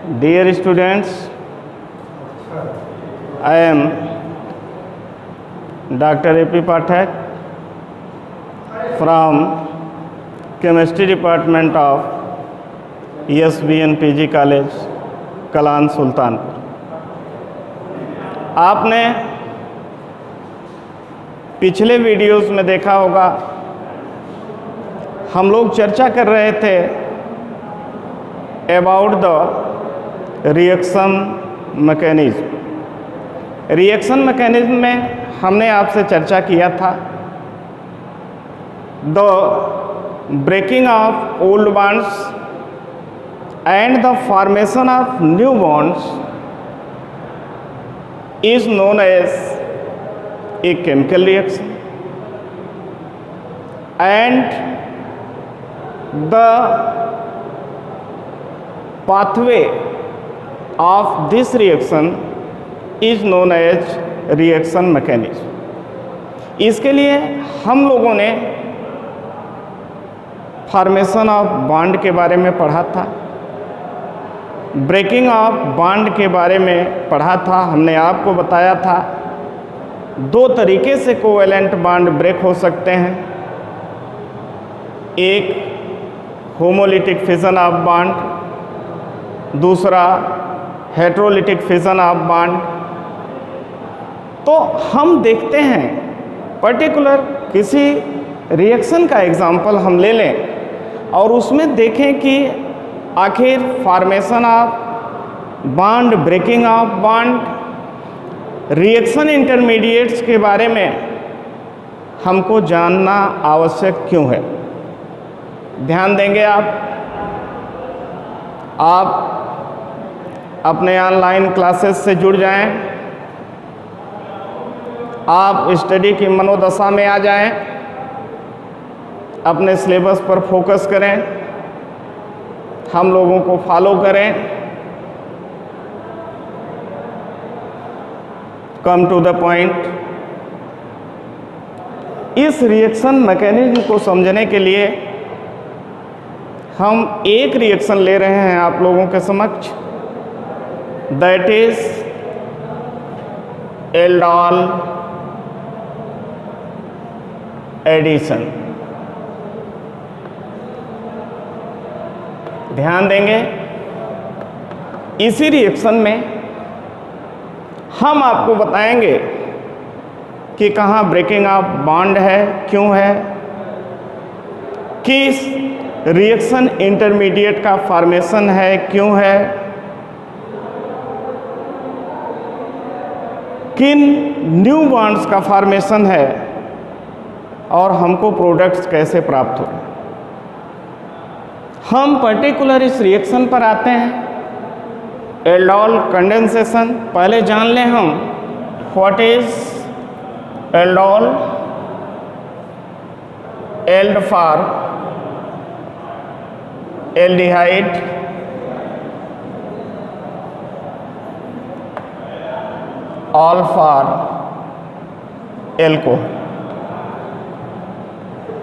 Dear students, I am Dr. A.P. Pathak from Chemistry Department of ESBN PG College, Kalan Sultanpur. आपने पिछले videos में देखा होगा, हम लोग चर्चा कर रहे थे about the reaction mechanism. Reaction mechanism में हमने आपसे चर्चा किया था the breaking of old bonds and the formation of new bonds is known as a chemical reaction and the pathway of this reaction is known as reaction mechanism। इसके लिए हम लोगों ने फॉर्मेशन ऑफ बॉन्ड के बारे में पढ़ा था, ब्रेकिंग ऑफ बॉन्ड के बारे में पढ़ा था। हमने आपको बताया था दो तरीके से कोवेलेंट बॉन्ड ब्रेक हो सकते हैं, एक होमोलिटिक फिजन ऑफ बॉन्ड, दूसरा हेट्रोलिटिक फिजन ऑफ बॉन्ड। तो हम देखते हैं पर्टिकुलर किसी रिएक्शन का एग्जाम्पल हम ले लें और उसमें देखें कि आखिर formation of bond, breaking of bond, reaction intermediates के बारे में हमको जानना आवश्यक क्यों है। ध्यान देंगे आप अपने ऑनलाइन क्लासेस से जुड़ जाएं, आप स्टडी की मनोदशा में आ जाएं, अपने सिलेबस पर फोकस करें, हम लोगों को फॉलो करें। Come to the point. इस रिएक्शन मैकेनिज्म को समझने के लिए हम एक रिएक्शन ले रहे हैं आप लोगों के समक्ष, दैट इज एल्डोल एडिशन। ध्यान देंगे, इसी रिएक्शन में हम आपको बताएंगे कि कहाँ ब्रेकिंग ऑफ बॉन्ड है, क्यों है, किस रिएक्शन इंटरमीडिएट का फॉर्मेशन है, क्यों है, किन न्यू बॉन्ड्स का फॉर्मेशन है और हमको प्रोडक्ट्स कैसे प्राप्त हो। हम पर्टिकुलर इस रिएक्शन पर आते हैं, एल्डोल कंडेंसेशन। पहले जान लें हम what is aldol. Ald for aldehyde, al for alcohol.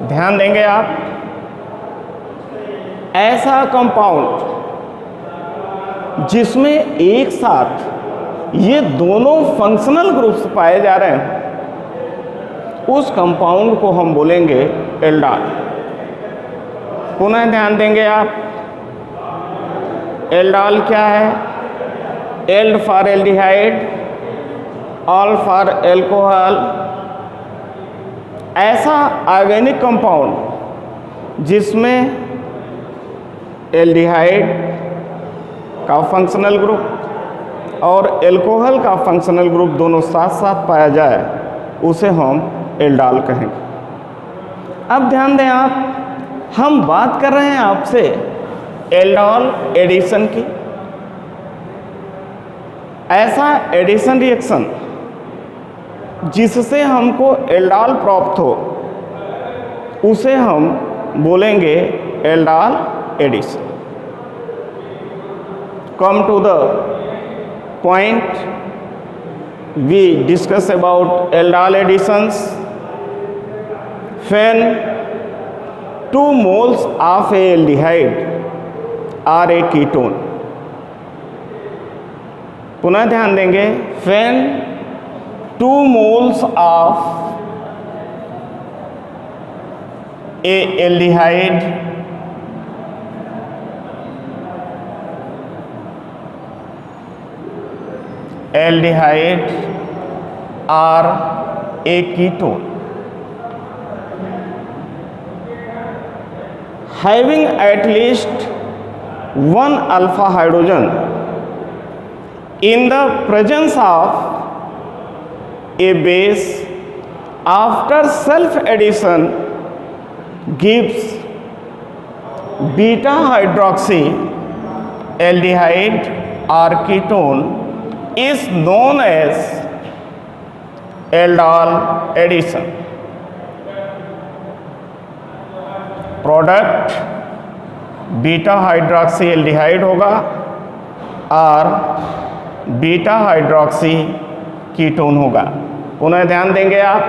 ध्यान देंगे आप, ऐसा कंपाउंड जिसमें एक साथ ये दोनों फंक्शनल ग्रुप्स पाए जा रहे हैं, उस कंपाउंड को हम बोलेंगे एल्डोल। पुनः ध्यान देंगे आप, एल्डोल क्या है? Ald for aldehyde, al for alcohol. ऐसा ऑर्गेनिक कंपाउंड जिसमें एल्डिहाइड का फंक्शनल ग्रुप और एल्कोहल का फंक्शनल ग्रुप दोनों साथ साथ पाया जाए, उसे हम एल्डोल कहेंगे। अब ध्यान दें आप, हम बात कर रहे हैं आपसे एल्डोल एडिशन की। ऐसा एडिशन रिएक्शन जिससे हमको एल्डोल प्राप्त हो, उसे हम बोलेंगे aldol addition. Come to the point, we discuss about aldol additions when 2 moles of a aldehyde are a ketone पुनः ध्यान देंगे, when 2 moles of a aldehyde or a ketone having at least 1 alpha hydrogen in the presence of a base after self addition gives beta hydroxy aldehyde or ketone is known as aldol addition. Product beta hydroxy aldehyde होगा और beta hydroxy ketone होगा। पुनः ध्यान देंगे आप,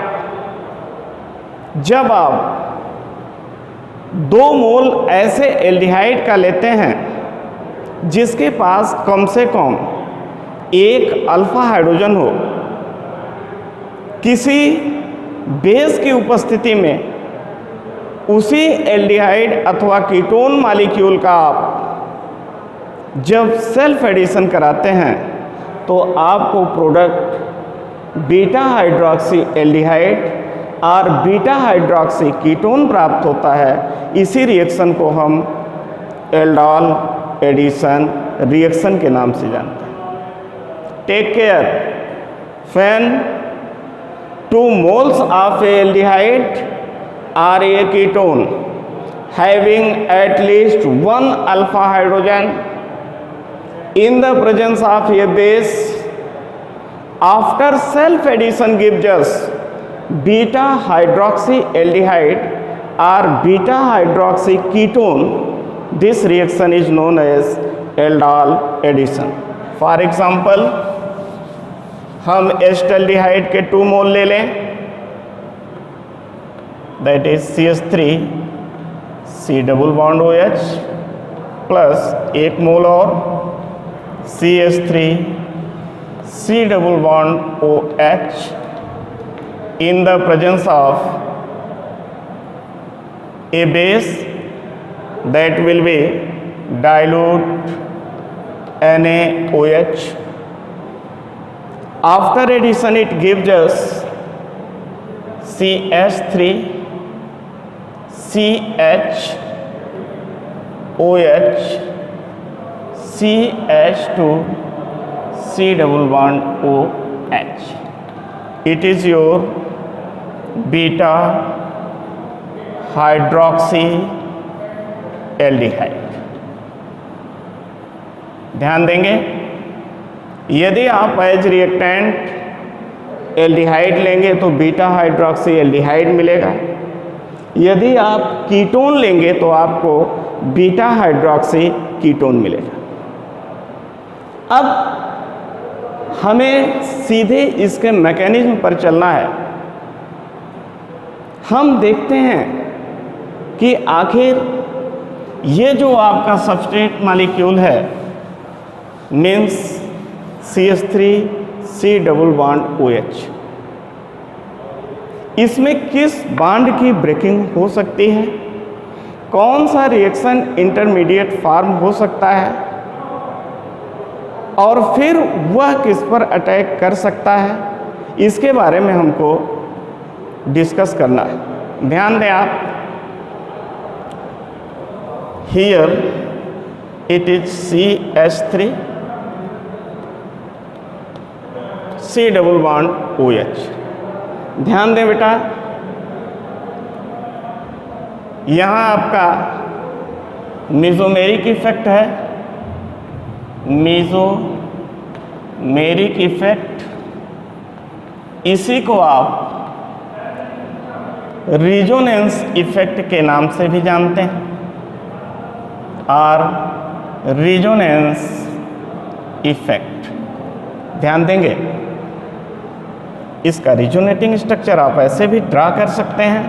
जब आप 2 मोल ऐसे एल्डिहाइड का लेते हैं जिसके पास कम से कम 1 अल्फा हाइड्रोजन हो, किसी बेस की उपस्थिति में उसी एल्डिहाइड अथवा कीटोन मॉलिक्यूल का आप जब सेल्फ एडिशन कराते हैं तो आपको प्रोडक्ट बीटा हाइड्रोक्सी एल्डिहाइड और बीटा हाइड्रोक्सी कीटोन प्राप्त होता है। इसी रिएक्शन को हम एल्डोल एडिशन रिएक्शन के नाम से जानते हैं। Take care, when 2 moles of aldehyde or a ketone having at least 1 alpha hydrogen in the presence of a base after self addition gives us beta hydroxy aldehyde or beta hydroxy ketone. This reaction is known as aldol addition. For example, हम acetaldehyde के 2 मोल ले लें, that is CH3 C double bond OH plus 1 मोल और CH3 C double bond OH in the presence of a base that will be dilute NaOH. After addition it gives us CH3 CH OH CH2 C double bond OH. It is your beta hydroxy aldehyde. ध्यान देंगे, यदि आप as reactant aldehyde लेंगे तो beta hydroxy aldehyde मिलेगा, यदि आप ketone लेंगे तो आपको बीटा हाइड्रोक्सी कीटोन मिलेगा। अब हमें सीधे इसके मैकेनिज्म पर चलना है। हम देखते हैं कि आखिर ये जो आपका सबस्ट्रेट मॉलिक्यूल है means CH3 C double bond OH, इसमें किस बांड की ब्रेकिंग हो सकती है, कौन सा रिएक्शन इंटरमीडिएट फॉर्म हो सकता है और फिर वह किस पर अटैक कर सकता है, इसके बारे में हमको डिस्कस करना है। ध्यान दें आप, here it is CH3 C double bond OH। ध्यान दें बेटा, यहाँ आपका मेसोमेरिक इफेक्ट है, मेसोमेरिक इफेक्ट, इसी को आप रिजोनेंस इफेक्ट के नाम से भी जानते हैं और रिजोनेंस इफेक्ट। ध्यान देंगे, इसका रिजोनेटिंग स्ट्रक्चर आप ऐसे भी ड्रा कर सकते हैं,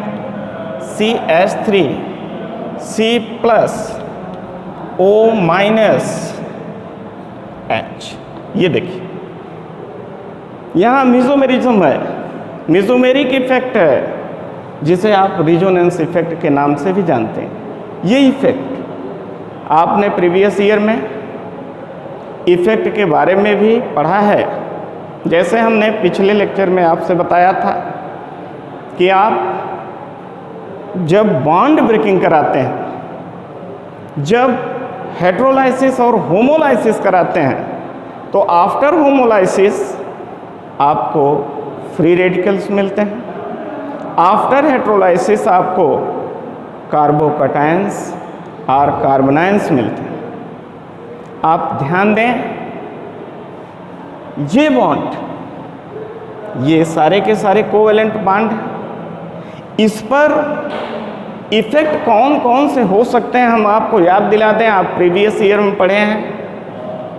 CH3 C plus O minus H। ये देखिए, यहाँ मीजोमेरिज्म है, मीजोमेरिक इफेक्ट है, जिसे आप रिजोनेंस इफेक्ट के नाम से भी जानते हैं। ये इफेक्ट आपने प्रीवियस ईयर में इफेक्ट के बारे में भी पढ़ा है। जैसे हमने पिछले लेक्चर में आपसे बताया था कि आप जब बॉन्ड ब्रेकिंग कराते हैं, जब हेटेरोलाइसिस और होमोलाइसिस कराते हैं, तो आफ्टर होमोलाइसिस आपको फ्री रेडिकल्स मिलते हैं। आफ्टर हेटेरोलाइसिस आपको कार्बोकटायंस और कार्बोनायंस मिलते हैं। आप ध्यान दें, ये बॉन्ड, ये सारे के सारे कोवेलेंट बॉन्ड, इस पर इफेक्ट कौन कौन से हो सकते हैं हम आपको याद दिला दें। आप प्रीवियस ईयर में पढ़े हैं।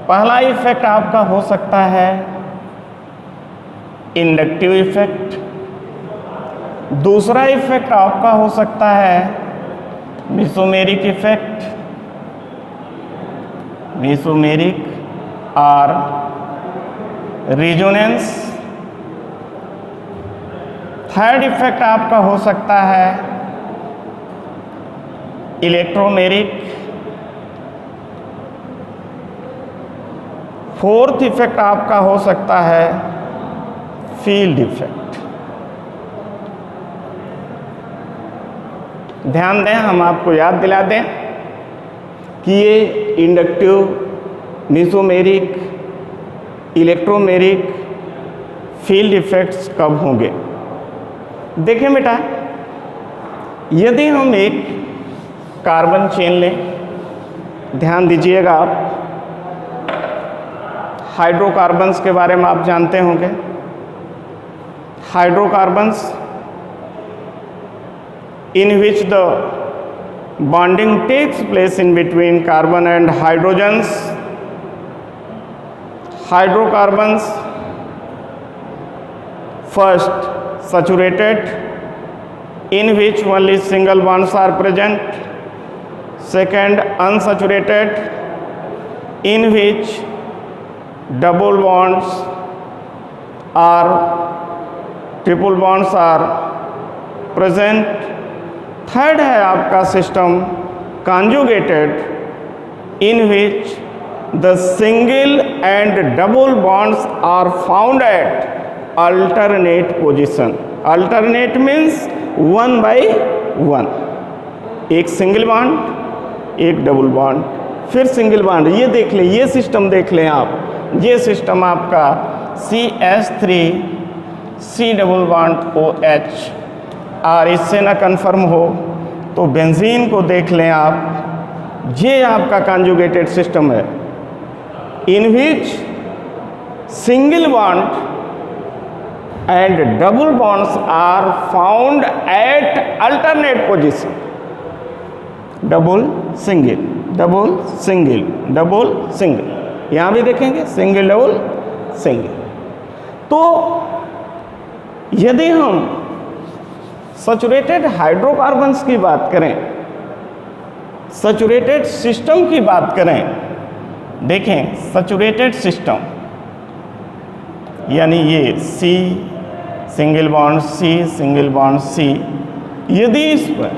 पहला इफेक्ट आपका हो सकता है इंडक्टिव इफेक्ट। दूसरा इफेक्ट आपका हो सकता है मीसोमेरिक इफेक्ट, मीसोमेरिक और रिजोनेंस। थर्ड इफेक्ट आपका हो सकता है इलेक्ट्रोमेरिक। फोर्थ इफेक्ट आपका हो सकता है फील्ड इफेक्ट। ध्यान दें, हम आपको याद दिला दें कि ये इंडक्टिव, मीसोमेरिक, इलेक्ट्रोमेरिक, फील्ड इफेक्ट्स कब होंगे। देखें बेटा, यदि हम एक कार्बन चेन लें, ध्यान दीजिएगा आप, हाइड्रोकार्बन्स के बारे में आप जानते होंगे। Hydrocarbons in which the bonding takes place in between carbon and hydrogens. Hydrocarbons first saturated, in which only single bonds are present. Second, unsaturated, in which double bonds or triple bonds are present. Third है आपका system conjugated, in which the single and double bonds are found at alternate position. Alternate means 1/1, एक single bond, एक double bond, फिर single bond. ये देख लें, ये system देख लें आप। ये सिस्टम आपका CH3 C double bond OH, और इससे ना कन्फर्म हो तो बेंजीन को देख लें आप। ये आपका कॉन्जुगेटेड सिस्टम है, in which single bond and double bonds are found at alternate position. Double single, double single, double single, यहाँ भी देखेंगे सिंगल डबल सिंगल। तो यदि हम सैचुरेटेड हाइड्रोकार्बन्स की बात करें, सैचुरेटेड सिस्टम की बात करें, देखें सैचुरेटेड सिस्टम यानी ये C single bond C single bond C, यदि इस पर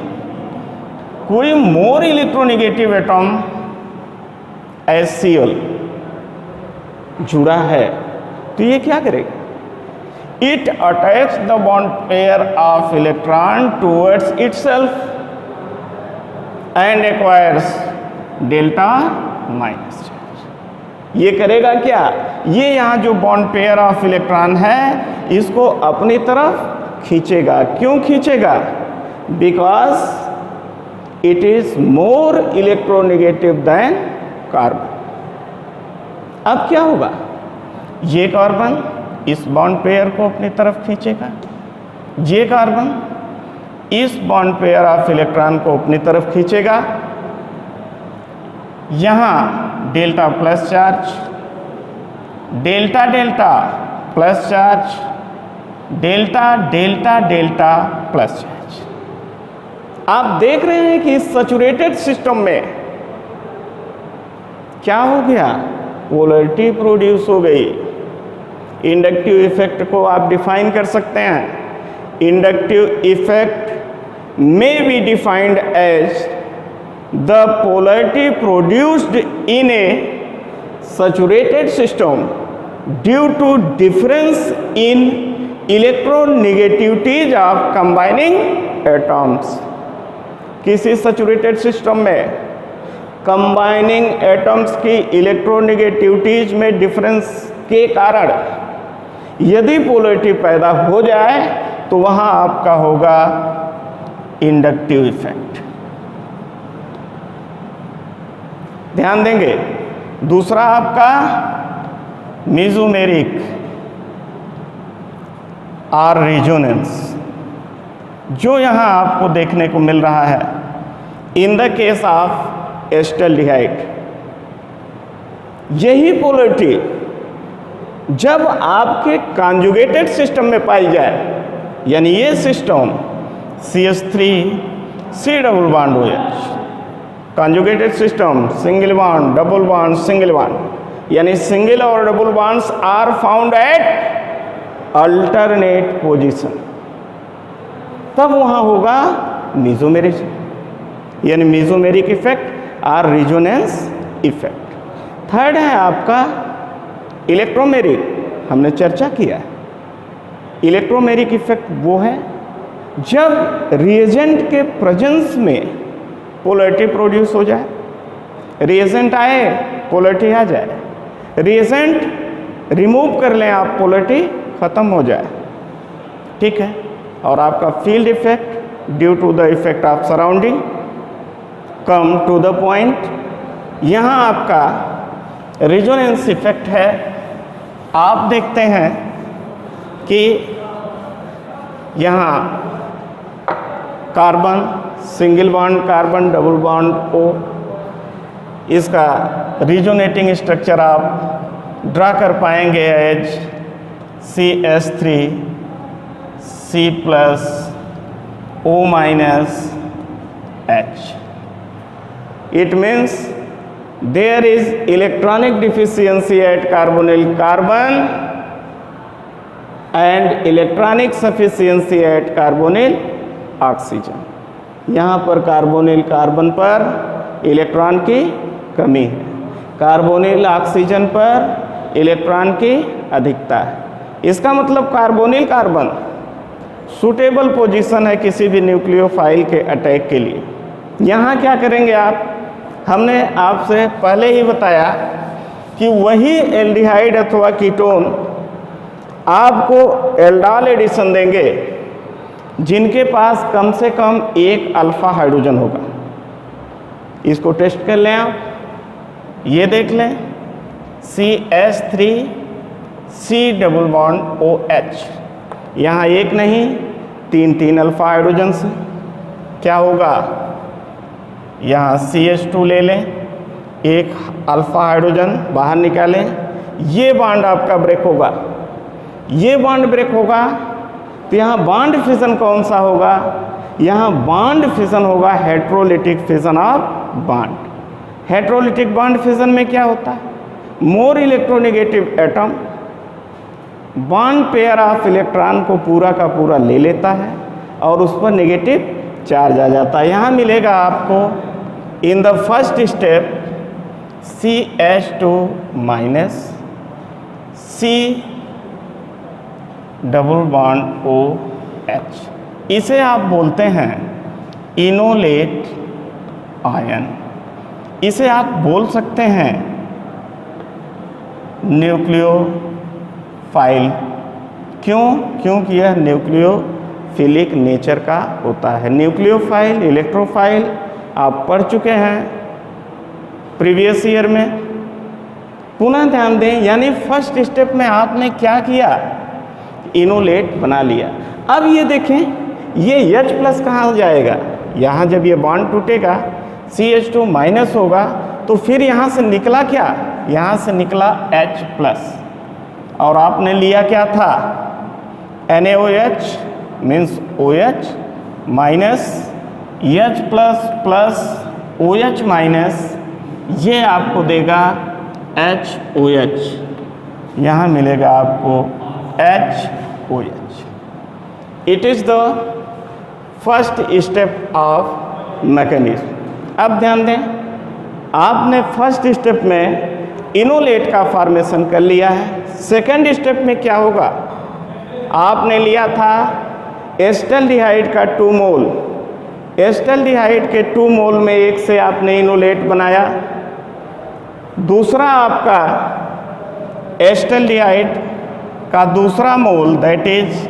कोई मोर इलेक्ट्रोनेगेटिव एटम HCl जुड़ा है तो ये क्या करेगा? It attacks the bond pair of electron towards itself and acquires delta minus charge. ये करेगा क्या? ये यहाँ जो बॉन्ड पेयर ऑफ इलेक्ट्रॉन है इसको अपनी तरफ खींचेगा। क्यों खींचेगा? Because it is more electronegative than carbon. अब क्या होगा? ये कार्बन इस बॉन्ड पेयर को अपनी तरफ खींचेगा, ये कार्बन इस बॉन्ड पेयर ऑफ इलेक्ट्रॉन को अपनी तरफ खींचेगा। यहाँ delta plus charge, delta delta plus charge, delta delta delta plus charge. आप देख रहे हैं कि इस सैचुरेटेड सिस्टम में क्या हो गया? पोलैरिटी प्रोड्यूस हो गई। इंडक्टिव इफेक्ट को आप डिफाइन कर सकते हैं. Inductive effect may be defined as the polarity produced in a saturated system due to difference in electronegativities of combining atoms. किसी सैचुरेटेड सिस्टम में कंबाइनिंग एटम्स की इलेक्ट्रोनेगेटिविटीज में डिफरेंस के कारण यदि पोलैरिटी पैदा हो जाए तो वहां आपका होगा इंडक्टिव इफेक्ट. ध्यान देंगे. दूसरा आपका मेसोमेरिक और रेजोनेंस जो यहां आपको देखने को मिल रहा है in the case of acetaldehyde. यही पोलैरिटी जब आपके कॉन्जुगेटेड सिस्टम में पाई जाए, यानी ये system CH3 C double bond OH, conjugated system single bond double bond single bond, यानी सिंगल और double bonds are found at alternate position, तब वहां होगा मेसोमेरिक, यानी मेसोमेरिक इफेक्ट और रेजोनेंस इफेक्ट. थर्ड है आपका इलेक्ट्रोमेरिक. हमने चर्चा किया इलेक्ट्रोमेरिक इफेक्ट वो है जब रिएजेंट के प्रेजेंस में पोलैरिटी प्रोड्यूस हो जाए. रिएजेंट आए पोलैरिटी आ जाए, रिएजेंट रिमूव कर लें आप पोलैरिटी ख़त्म हो जाए. ठीक है. और आपका field effect due to the effect of surrounding. Come to the point. यहाँ आपका रेजोनेंस इफेक्ट है. आप देखते हैं कि यहाँ carbon single bond carbon double bond O, इसका रिजोनेटिंग स्ट्रक्चर आप ड्रा कर पाएंगे as CH3 C plus O minus H. It means there is electronic deficiency at carbonyl carbon and electronic sufficiency at carbonyl oxygen. यहाँ पर carbonyl carbon पर electron की कमी है, कार्बोनिल ऑक्सीजन पर इलेक्ट्रॉन की अधिकता है. इसका मतलब कार्बोनिल कार्बन सूटेबल पोजीशन है किसी भी न्यूक्लियोफाइल के अटैक के लिए. यहाँ क्या करेंगे आप, हमने आपसे पहले ही बताया कि वही एल्डिहाइड अथवा कीटोन आपको एल्डाल एडिशन देंगे जिनके पास कम से कम एक अल्फा हाइड्रोजन होगा. इसको टेस्ट कर लें आप. ये देख लें CH3 C double bond OH, यहाँ एक नहीं तीन अल्फा हाइड्रोजन से क्या होगा, यहाँ CH2 ले लें, एक अल्फा हाइड्रोजन बाहर निकालें, ये बॉन्ड आपका ब्रेक होगा. ये बॉन्ड ब्रेक होगा तो यहाँ बॉन्ड फिजन कौन सा होगा, यहाँ बॉन्ड फिजन होगा heterolytic fission of bond. Heterolytic bond fission में क्या होता है, more electronegative atom bond pair of electron को पूरा का पूरा ले लेता है और उस पर नेगेटिव चार्ज आ जाता है. यहाँ मिलेगा आपको in the first step CH2 minus C double bond OH. इसे आप बोलते हैं इनोलेट आयन. इसे आप बोल सकते हैं न्यूक्लियोफाइल. क्यों? क्योंकि यह न्यूक्लियोफिलिक नेचर का होता है. न्यूक्लियोफाइल इलेक्ट्रोफाइल आप पढ़ चुके हैं प्रीवियस ईयर में. पुनः ध्यान दें, यानी फर्स्ट स्टेप में आपने क्या किया, इनोलेट बना लिया. अब ये देखें ये H प्लस कहाँ जाएगा, यहाँ जब ये बॉन्ड टूटेगा CH2 माइनस होगा तो फिर यहाँ से निकला क्या, यहाँ से निकला H प्लस और आपने लिया क्या था NaOH means OH minus H plus plus OH minus, ये आपको देगा HOH. यहाँ मिलेगा आपको HOH। It is the first step of mechanism. अब ध्यान दें, आपने फर्स्ट स्टेप में इनोलेट का फॉर्मेशन कर लिया है। सेकंड स्टेप में क्या होगा, आपने लिया था एसिटाल्डिहाइड का 2 मोल, एसिटाल्डिहाइड के 2 मोल में एक से आपने इनोलेट बनाया, दूसरा आपका एसिटाल्डिहाइड का दूसरा मोल that is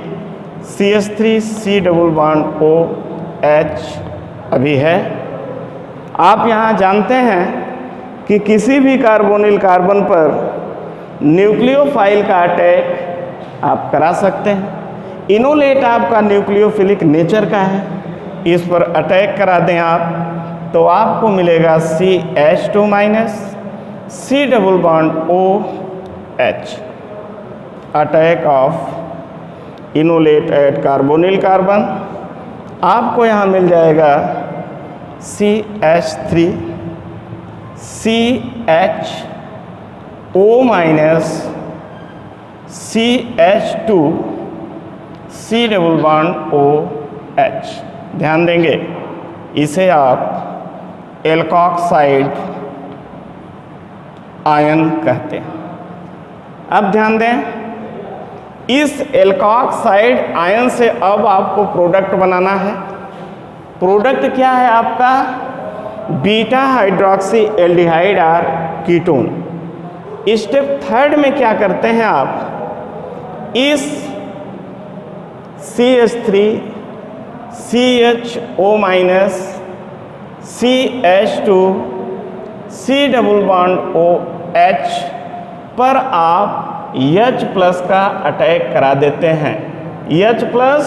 CH3 double bond OH अभी है। आप यहाँ जानते हैं कि किसी भी कार्बोनिल कार्बन पर न्यूक्लियोफाइल का अटैक आप करा सकते हैं। इनोलेट आपका न्यूक्लियोफिलिक नेचर का है, इस पर अटैक करा दें आप तो आपको मिलेगा CH2 minus C double bond OH, attack of enolate at carbonyl carbon. आपको यहाँ मिल जाएगा CH3 CHO minus CH2 C double bond OH। ध्यान देंगे, इसे आप एल्कोक्साइड आयन कहते हैं। अब ध्यान दें, इस एल्कोक्साइड आयन से अब आपको प्रोडक्ट बनाना है। प्रोडक्ट क्या है आपका, बीटा हाइड्रोक्सी एल्डिहाइड और कीटोन। स्टेप थर्ड में क्या करते हैं आप, इस CH3 CHO minus CH2 C double bond OH पर आप H प्लस का अटैक करा देते हैं। H plus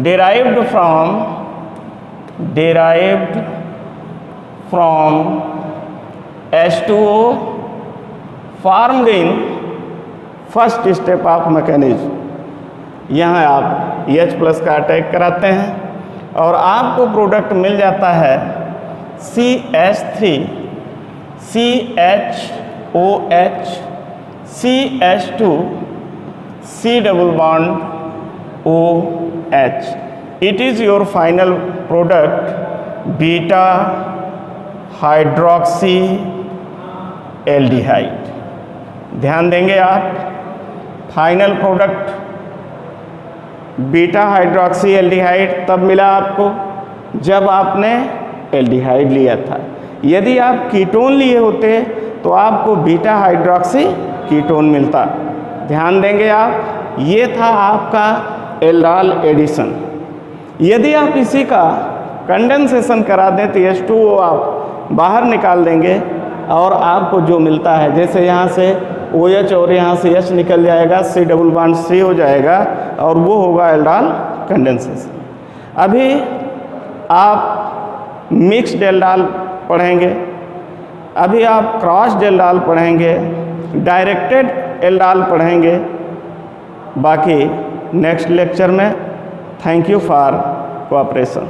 derived from H2O formed in first step of mechanism. यहाँ आप H प्लस का अटैक कराते हैं और आपको प्रोडक्ट मिल जाता है CH3 CHOH CH2 C double bond OH. It is your final product beta hydroxy aldehyde. ध्यान देंगे आप, final product beta hydroxy aldehyde तब मिला आपको जब आपने एल्डिहाइड लिया था। यदि आप कीटोन लिए होते तो आपको बीटा हाइड्रोक्सी कीटोन मिलता। ध्यान देंगे आप, ये था आपका एल्डाल एडिशन। यदि आप इसी का कंडेंसेशन करा दें तो H2O आप बाहर निकाल देंगे और आपको जो मिलता है, जैसे यहाँ से OH और यहाँ से H निकल जाएगा, C डबल बॉन्ड C हो जाएगा और वो होगा एल्डाल कंडेंसेशन। अभी आप मिक्स्ड एल्डाल पढ़ेंगे, अभी आप क्रॉस्ड एल्डाल पढ़ेंगे, डायरेक्टेड एल्डाल पढ़ेंगे। बाकी नेक्स्ट लेक्चर में। Thank you for cooperation.